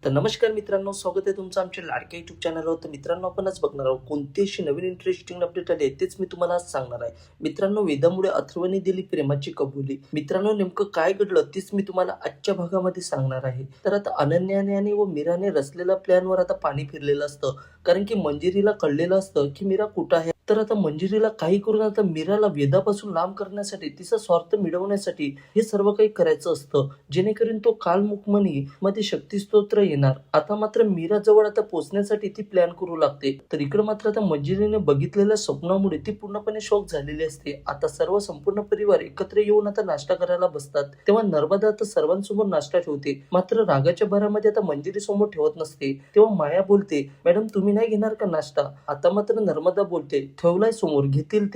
तर नमस्कार मित्रांनो, स्वागत आहे तुमचं आमच्या लाडक्या युट्यूब चॅनलवर. तर मित्रांनो, आपण आज बघणार आहोत कोणती अशी नवीन इंटरेस्टिंग अपडेट आली आहे, तेच मी तुम्हाला आज सांगणार आहे. मित्रांनो, वेदामुळे अथर्वने दिली प्रेमाची कबुली. मित्रांनो, नेमकं काय घडलं तेच मी तुम्हाला आजच्या भागामध्ये सांगणार आहे. तर आता अनन्याने आणि व मीराने रचलेल्या प्लॅनवर आता पाणी फिरलेलं असतं, कारण की मंजिरीला कळलेलं असतं की मीरा कुठं आहे. तर आता मंजिरीला काही करून आता मीराला वेदापासून लांब करण्यासाठी, तिचा स्वार्थ मिळवण्यासाठी हे सर्व काही करायचं असतं, जेणेकरून तो कालमुखमणी मध्ये शक्ती स्तोत्र येणार. आता मात्र मीरा जवळ आता पोहोचण्यासाठी ती प्लॅन करू लागते. तर इकडे मात्र आता मंजिरीने बघितलेल्या स्वप्नामुळे ती पूर्णपणे शॉक झालेली असते. आता सर्व संपूर्ण परिवार एकत्र येऊन आता नाश्ता करायला बसतात. तेव्हा नर्मदा आता सर्वांसमोर नाश्ता ठेवते, मात्र रागाच्या भरामध्ये आता मंजिरी समोर ठेवत नसते. तेव्हा माया बोलते, मॅडम तुम्ही नाही घेणार का नाश्ता? आता मात्र नर्मदा बोलते, ठेवलाय समोर, घेतील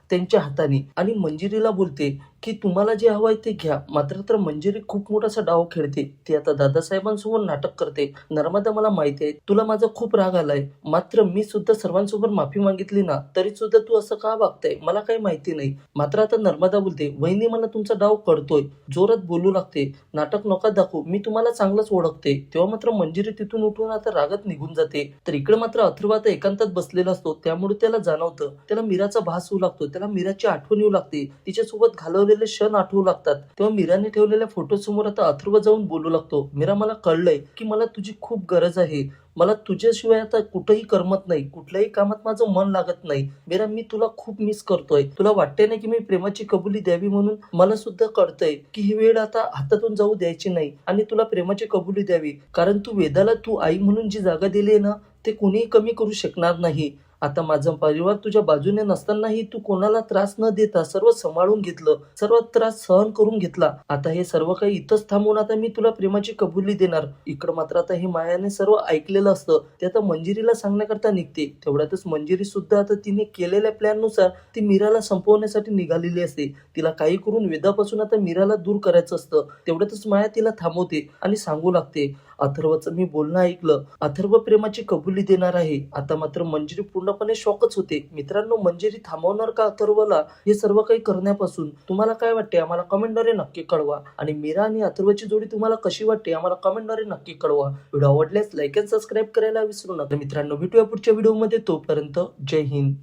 त्यांच्या हाताने. आणि मंजिरीला बोलते की तुम्हाला जे हवंय ते घ्या. मात्र तर मंजिरी खूप मोठासा डाव खेळते. ती आता दादासाहेबांसमोर नाटक करते. नर्मदा, मला माहिती आहे तुला माझा खूप राग आलाय, मात्र मी सुद्धा सर्वांसमोर माफी मागितली ना, तरी सुद्धा तू असं का वागताय मला काही माहिती नाही. मात्र आता नर्मदा बोलते, वहिनी मला तुमचा डाव कळतोय. जोरात बोलू लागते, नाटक नका दाखवू, मी तुम्हाला चांगलंच ओळखते. तेव्हा मात्र मंजिरी तिथून उठून आता रागात निघून जाते. तर इकडे मात्र अथर्व आता एकांतात बसलेला असतो. त्यामुळे त्याला जाणवतं, त्याला मीराचा भास होऊ लागतो, त्याला मीराची आठवण येऊ लागते, तिच्यासोबत घालवलेले क्षण आठवू लागतात. तेव्हा मीराने ठेवलेल्या फोटो समोर आता अथर्व जाऊन बोलू लागतो, मीरा मला कळलंय की मला तुझी खूप गरज आहे. मला तुझ्याशिवाय आता कुठेही करमत नाही, कुठल्याही कामात माझं मन लागत नाही. मीरा, मी तुला खूप मिस करतोय. तुला वाटतंय ना की मी प्रेमाची कबुली द्यावी म्हणून? मला सुद्धा कळतंय की ही वेळ आता हातातून जाऊ द्यायची नाही आणि तुला प्रेमाची कबुली द्यावी, कारण तू वेदाला तू आई म्हणून जी जागा दिली आहे ना, ते कोणीही कमी करू शकणार नाही. आता माझा परिवार तुझ्या बाजूने नसतानाही तू कोणाला त्रास न देता सर्व सांभाळून घेतलं, सर्व त्रास सहन करून घेतला. आता हे सर्व काही इथंच थांबून आता मी तुला प्रेमाची कबुली देणार. इकडं मात्र आता हे मायाने सर्व ऐकलेलं असतं. ते आता मंजिरीला सांगण्याकरता निघते. तेवढ्यातच मंजिरी सुद्धा आता तिने केलेल्या प्लॅन नुसार ती मीराला संपवण्यासाठी निघालेली असते. तिला काही करून वेदापासून आता मीराला दूर करायचं असतं. तेवढ्यातच माया तिला थांबवते आणि सांगू लागते, अथर्वचं मी बोलणं ऐकलं, अथर्व प्रेमाची कबुली देणार आहे. आता मात्र मंजिरी पूर्णपणे शॉकच होते. मित्रांनो, मंजिरी थांबवणार का अथर्वला हे सर्व काही करण्यापासून? तुम्हाला काय वाटते आम्हाला कमेंटद्वारे नक्की कळवा. आणि मीरा आणि अथर्वची जोडी तुम्हाला कशी वाटते आम्हाला कमेंटद्वारे नक्की कळवा. व्हिडिओ आवडल्यास लाईक आणि सबस्क्राईब करायला विसरू नका. मित्रांनो, भेटूया पुढच्या व्हिडिओमध्ये. तोपर्यंत जय हिंद.